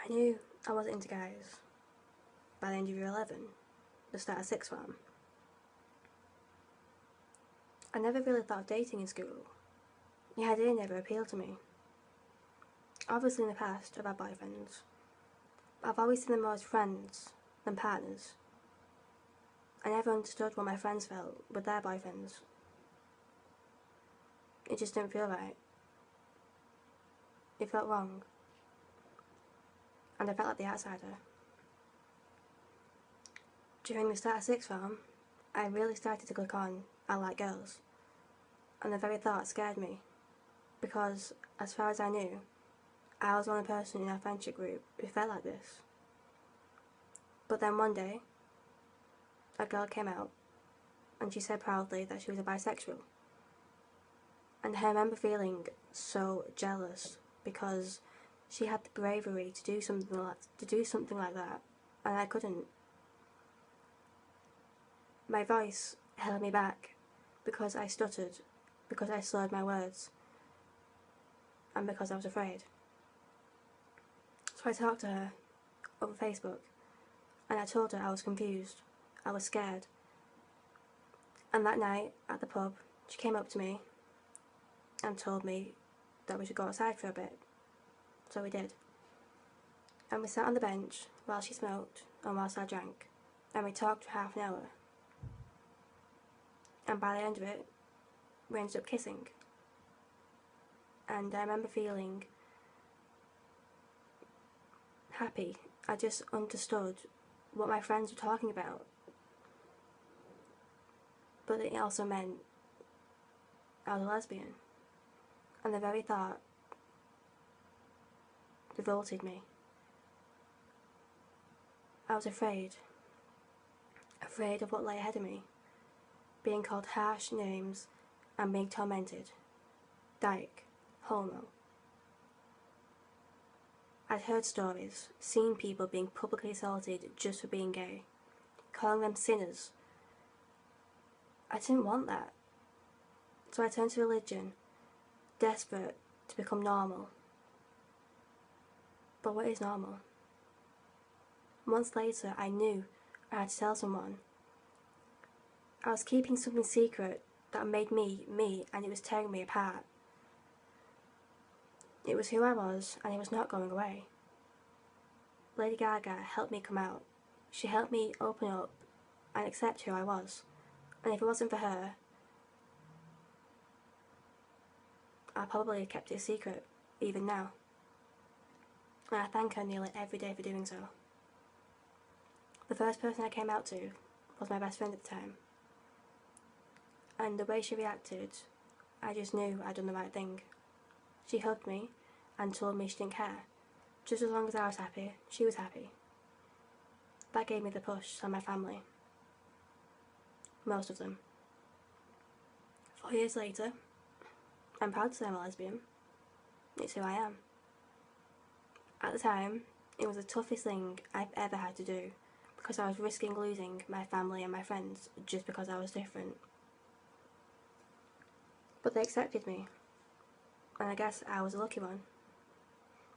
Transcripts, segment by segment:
I knew I wasn't into guys by the end of year 11, the start of sixth form. I never really thought of dating in school. The idea never appealed to me. Obviously in the past I've had boyfriends, but I've always seen them more as friends than partners. I never understood what my friends felt with their boyfriends. It just didn't feel right. It felt wrong. And I felt like the outsider. During the start of sixth form, I really started to click on I like girls. And the very thought scared me, because as far as I knew, I was the only person in our friendship group who felt like this. But then one day, a girl came out and she said proudly that she was a bisexual. And I remember feeling so jealous because she had the bravery to do something like that, and I couldn't. My voice held me back because I stuttered, because I slurred my words, and because I was afraid. So I talked to her over Facebook, and I told her I was confused, I was scared. And that night at the pub, she came up to me and told me that we should go outside for a bit. So we did. And we sat on the bench while she smoked and whilst I drank, and we talked for half an hour. And by the end of it, we ended up kissing. And I remember feeling happy. I just understood what my friends were talking about. But it also meant I was a lesbian. And the very thought revolted me. I was afraid of what lay ahead of me, being called harsh names and being tormented. Dyke, homo. I'd heard stories, seen people being publicly assaulted just for being gay, calling them sinners. I didn't want that. So I turned to religion, desperate to become normal. But what is normal? Months later, I knew I had to tell someone. I was keeping something secret that made me, and it was tearing me apart. It was who I was, and it was not going away. Lady Gaga helped me come out. She helped me open up and accept who I was. And if it wasn't for her, I probably have kept it a secret, even now. And I thank her nearly every day for doing so. The first person I came out to was my best friend at the time. And the way she reacted, I just knew I'd done the right thing. She hugged me and told me she didn't care. Just as long as I was happy, she was happy. That gave me the push to tell my family. Most of them. 4 years later, I'm proud to say I'm a lesbian. It's who I am. At the time, it was the toughest thing I've ever had to do, because I was risking losing my family and my friends just because I was different. But they accepted me, and I guess I was a lucky one.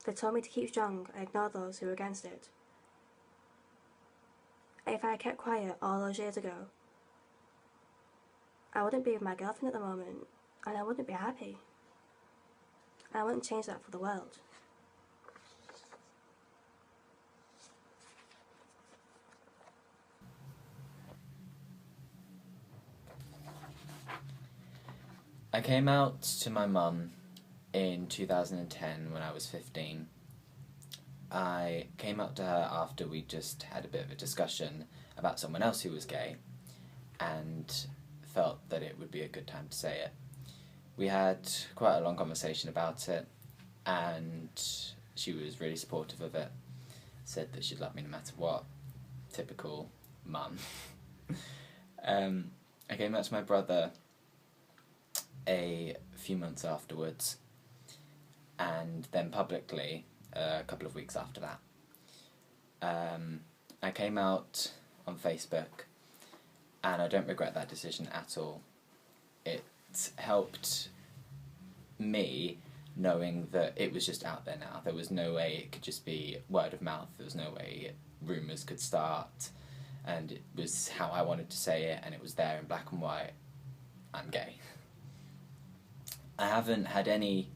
They told me to keep strong and ignore those who were against it. If I had kept quiet all those years ago, I wouldn't be with my girlfriend at the moment, and I wouldn't be happy. And I wouldn't change that for the world. I came out to my mum in 2010 when I was 15. I came out to her after we just had a bit of a discussion about someone else who was gay, and felt that it would be a good time to say it. We had quite a long conversation about it, and she was really supportive of it. Said that she'd love me no matter what. Typical mum. I came out to my brother a few months afterwards, and then publicly a couple of weeks after that. I came out on Facebook, and I don't regret that decision at all. It helped me knowing that it was just out there now. There was no way it could just be word of mouth. There was no way rumours could start, and it was how I wanted to say it, and it was there in black and white. I'm gay. I haven't had any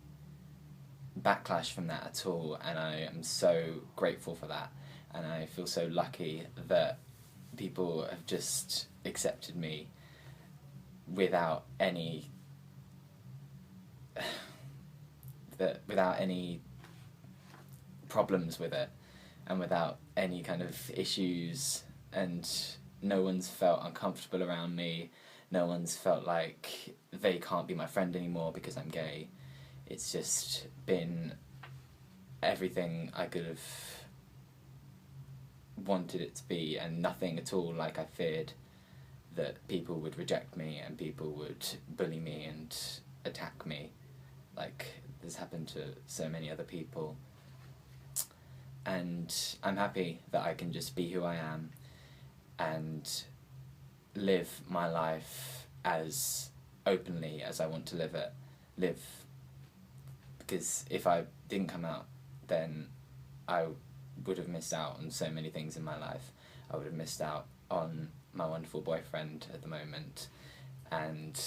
backlash from that at all, and I am so grateful for that, and I feel so lucky that people have just accepted me without any without any problems with it, and without any kind of issues, and no one's felt uncomfortable around me. No one's felt like they can't be my friend anymore because I'm gay. It's just been everything I could have wanted it to be, and nothing at all like I feared that people would reject me and people would bully me and attack me, like this happened to so many other people. And I'm happy that I can just be who I am and live my life as openly as I want to live, because if I didn't come out, then I would have missed out on so many things in my life. I would have missed out on my wonderful boyfriend at the moment, and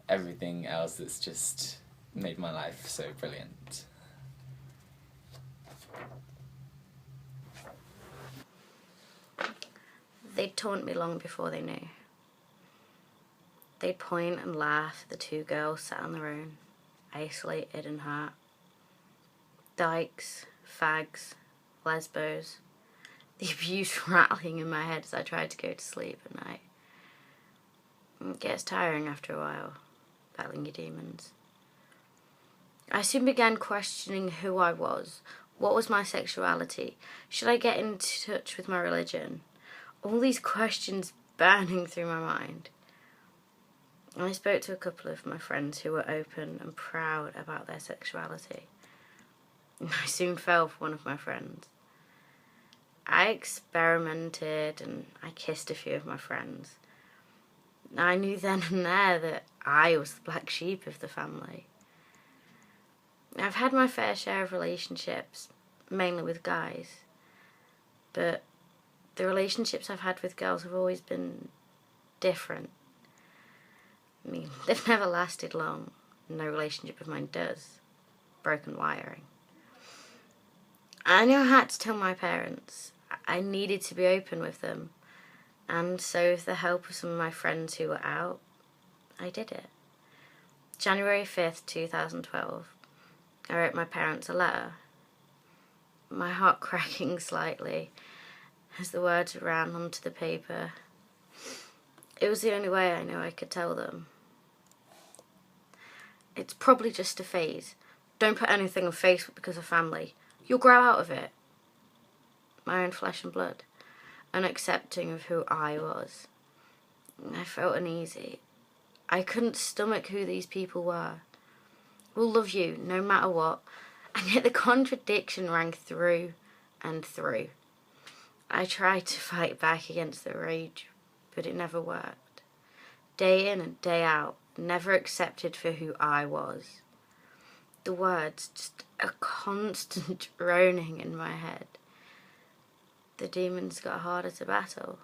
everything else that's just made my life so brilliant. They'd taunt me long before they knew. They'd point and laugh at the two girls sat on their own, isolated and hurt. Dykes, fags, lesbos, the abuse rattling in my head as I tried to go to sleep at night. It gets tiring after a while, battling your demons. I soon began questioning who I was. What was my sexuality? Should I get in touch with my religion? All these questions burning through my mind. I spoke to a couple of my friends who were open and proud about their sexuality. I soon fell for one of my friends. I experimented and I kissed a few of my friends. I knew then and there that I was the black sheep of the family. I've had my fair share of relationships, mainly with guys, but the relationships I've had with girls have always been different. I mean, they've never lasted long. No relationship of mine does. Broken wiring. I knew I had to tell my parents. I needed to be open with them. And so with the help of some of my friends who were out, I did it. January 5th, 2012, I wrote my parents a letter. My heart cracking slightly as the words ran onto the paper. It was the only way I knew I could tell them. It's probably just a phase. Don't put anything on Facebook because of family. You'll grow out of it. My own flesh and blood. Unaccepting of who I was. I felt uneasy. I couldn't stomach who these people were. We'll love you no matter what. And yet the contradiction rang through and through. I tried to fight back against the rage, but it never worked. Day in and day out, never accepted for who I was. The words, just a constant droning in my head. The demons got harder to battle.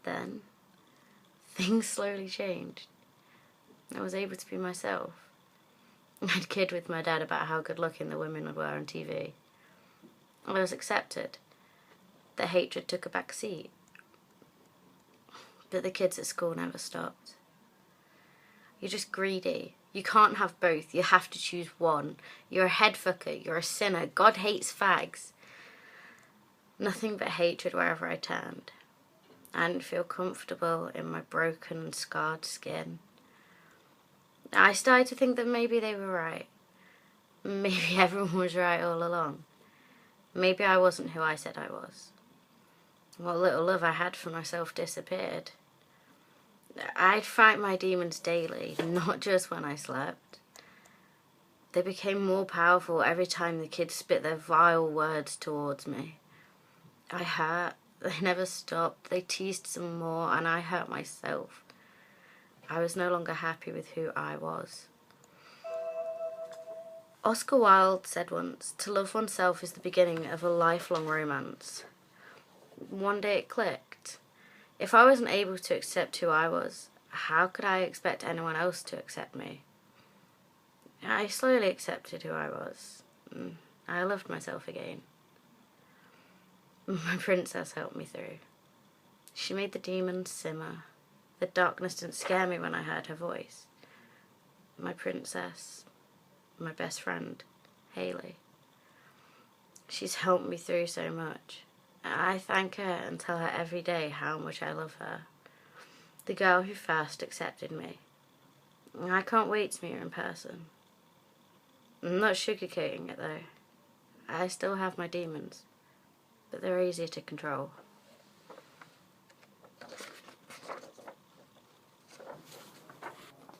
Then, things slowly changed. I was able to be myself. I'd kid with my dad about how good looking the women were on TV. I was accepted. The hatred took a back seat. But the kids at school never stopped. You're just greedy. You can't have both. You have to choose one. You're a headfucker. You're a sinner. God hates fags. Nothing but hatred wherever I turned. I didn't feel comfortable in my broken and scarred skin. I started to think that maybe they were right. Maybe everyone was right all along. Maybe I wasn't who I said I was. What little love I had for myself disappeared. I'd fight my demons daily, not just when I slept. They became more powerful every time the kids spit their vile words towards me. I hurt. They never stopped. They teased some more, and I hurt myself. I was no longer happy with who I was. Oscar Wilde said once, to love oneself is the beginning of a lifelong romance. One day it clicked. If I wasn't able to accept who I was, how could I expect anyone else to accept me? I slowly accepted who I was. I loved myself again. My princess helped me through. She made the demons simmer. The darkness didn't scare me when I heard her voice. My princess, my best friend, Hayley. She's helped me through so much. I thank her and tell her every day how much I love her. The girl who first accepted me. I can't wait to meet her in person. I'm not sugarcoating it though. I still have my demons, but they're easier to control.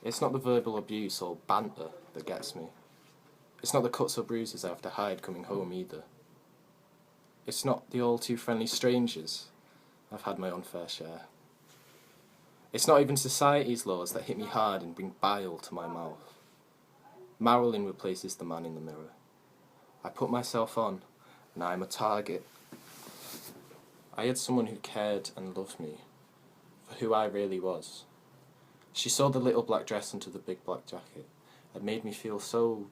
It's not the verbal abuse or banter that gets me. It's not the cuts or bruises I have to hide coming home either. It's not the all too friendly strangers. I've had my unfair share. It's not even society's laws that hit me hard and bring bile to my mouth. Marilyn replaces the man in the mirror. I put myself on, and I am a target. I had someone who cared and loved me for who I really was. She sewed the little black dress into the big black jacket and made me feel so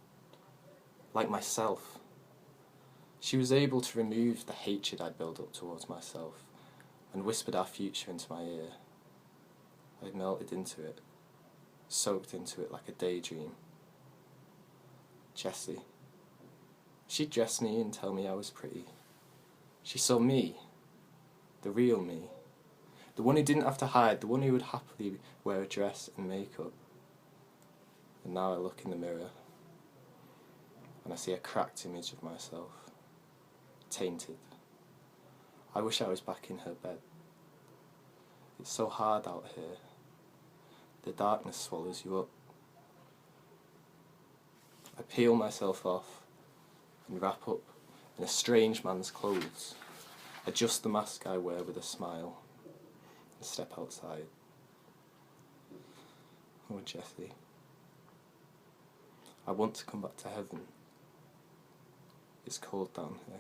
like myself. She was able to remove the hatred I'd built up towards myself and whispered our future into my ear. I melted into it, soaked into it like a daydream. Jessie. She'd dress me and tell me I was pretty. She saw me, the real me, the one who didn't have to hide, the one who would happily wear a dress and makeup. And now I look in the mirror and I see a cracked image of myself, tainted. I wish I was back in her bed. It's so hard out here. The darkness swallows you up. I peel myself off and wrap up in a strange man's clothes, adjust the mask I wear with a smile, and step outside. Oh, Jessie, I want to come back to heaven. It's cold down here.